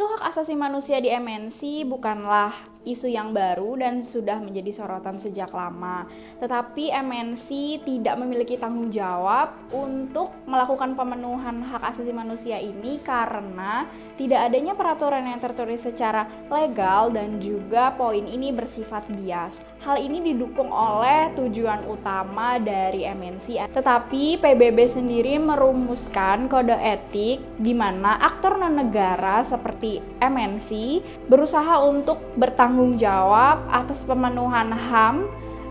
Isu hak asasi manusia di MNC bukanlah isu yang baru dan sudah menjadi sorotan sejak lama. Tetapi MNC tidak memiliki tanggung jawab untuk melakukan pemenuhan hak asasi manusia ini karena tidak adanya peraturan yang tertulis secara legal dan juga poin ini bersifat bias. Hal ini didukung oleh tujuan utama dari MNC. Tetapi PBB sendiri merumuskan kode etik di mana aktor non-negara seperti MNC berusaha untuk bertanggung jawab atas pemenuhan HAM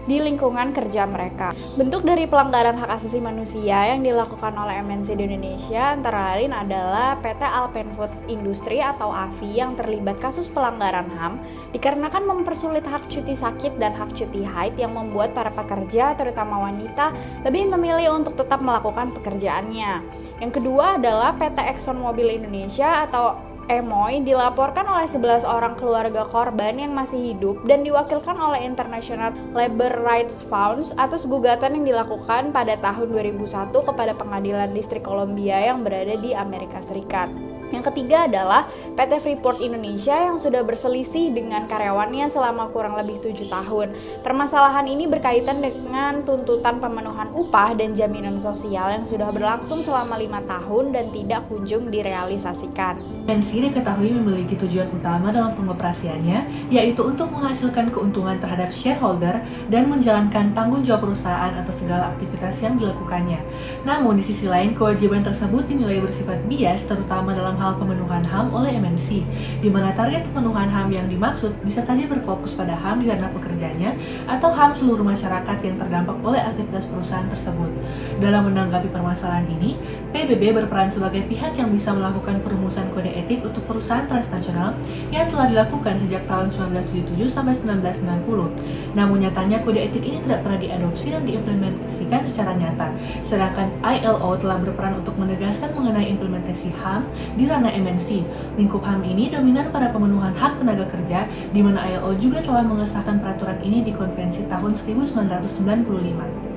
di lingkungan kerja mereka. Bentuk dari pelanggaran hak asasi manusia yang dilakukan oleh MNC di Indonesia antara lain adalah PT Alpenfood Industri atau AFI yang terlibat kasus pelanggaran HAM dikarenakan mempersulit hak cuti sakit dan hak cuti haid yang membuat para pekerja, terutama wanita, lebih memilih untuk tetap melakukan pekerjaannya. Yang kedua adalah PT Exxon Mobil Indonesia atau EMOI dilaporkan oleh 11 orang keluarga korban yang masih hidup dan diwakilkan oleh International Labor Rights Funds atas gugatan yang dilakukan pada tahun 2001 kepada Pengadilan Distrik Columbia yang berada di Amerika Serikat. Yang ketiga adalah PT Freeport Indonesia yang sudah berselisih dengan karyawannya selama kurang lebih 7 tahun. Permasalahan ini berkaitan dengan tuntutan pemenuhan upah dan jaminan sosial yang sudah berlangsung selama 5 tahun dan tidak kunjung direalisasikan. MNC diketahui memiliki tujuan utama dalam pengoperasiannya, yaitu untuk menghasilkan keuntungan terhadap shareholder dan menjalankan tanggung jawab perusahaan atas segala aktivitas yang dilakukannya. Namun di sisi lain, kewajiban tersebut dinilai bersifat bias, terutama dalam hal pemenuhan HAM oleh MNC, di mana target pemenuhan HAM yang dimaksud bisa saja berfokus pada HAM di ranah pekerjanya atau HAM seluruh masyarakat yang terdampak oleh aktivitas perusahaan tersebut. Dalam menanggapi permasalahan ini, PBB berperan sebagai pihak yang bisa melakukan perumusan kode etik untuk perusahaan transnasional yang telah dilakukan sejak tahun 1977 sampai 1990. Namun nyatanya kode etik ini tidak pernah diadopsi dan diimplementasikan secara nyata. Sedangkan ILO telah berperan untuk menegaskan mengenai implementasi HAM di ranah MNC. Lingkup HAM ini dominan pada pemenuhan hak tenaga kerja, di mana ILO juga telah mengesahkan peraturan ini di konvensi tahun 1995.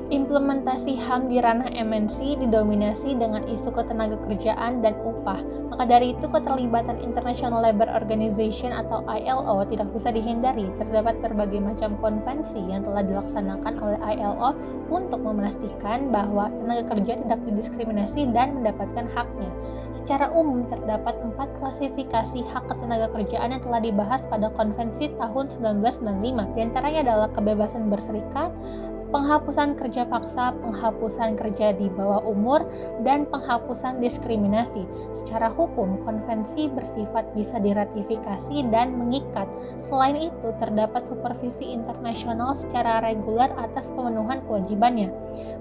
Implementasi HAM di ranah MNC didominasi dengan isu ketenagakerjaan dan upah. Maka dari itu, keterlibatan International Labor Organization atau ILO tidak bisa dihindari. Terdapat berbagai macam konvensi yang telah dilaksanakan oleh ILO untuk memastikan bahwa tenaga kerja tidak didiskriminasi dan mendapatkan haknya. Secara umum, terdapat 4 klasifikasi hak ketenagakerjaan yang telah dibahas pada konvensi tahun 1995. Di antaranya adalah kebebasan berserikat, penghapusan kerja paksa, penghapusan kerja di bawah umur, dan penghapusan diskriminasi. Secara hukum, konvensi bersifat bisa diratifikasi dan mengikat. Selain itu, terdapat supervisi internasional secara reguler atas pemenuhan kewajibannya.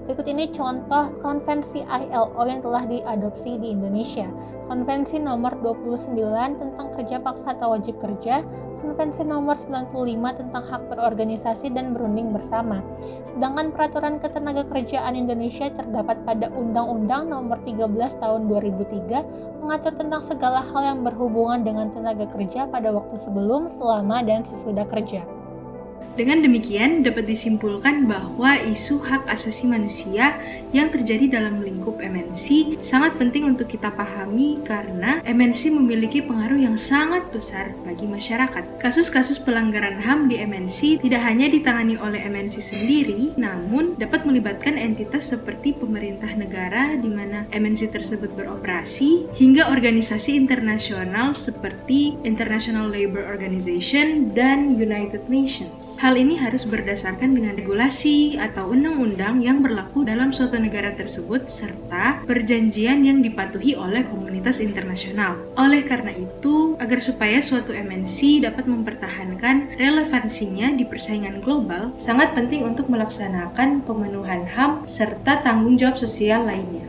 Berikut ini contoh konvensi ILO yang telah diadopsi di Indonesia. Konvensi nomor 29 tentang kerja paksa atau wajib kerja, Konvensi nomor 95 tentang hak berorganisasi dan berunding bersama. Sedangkan peraturan ketenagakerjaan Indonesia terdapat pada Undang-Undang nomor 13 tahun 2003 mengatur tentang segala hal yang berhubungan dengan tenaga kerja pada waktu sebelum, selama, dan sesudah kerja. Dengan demikian, dapat disimpulkan bahwa isu hak asasi manusia yang terjadi dalam lingkup MNC sangat penting untuk kita pahami karena MNC memiliki pengaruh yang sangat besar bagi masyarakat. Kasus-kasus pelanggaran HAM di MNC tidak hanya ditangani oleh MNC sendiri, namun dapat melibatkan entitas seperti pemerintah negara di mana MNC tersebut beroperasi, hingga organisasi internasional seperti International Labor Organization dan United Nations. Hal ini harus berdasarkan dengan regulasi atau undang-undang yang berlaku dalam suatu negara tersebut serta perjanjian yang dipatuhi oleh komunitas internasional. Oleh karena itu, agar supaya suatu MNC dapat mempertahankan relevansinya di persaingan global, sangat penting untuk melaksanakan pemenuhan HAM serta tanggung jawab sosial lainnya.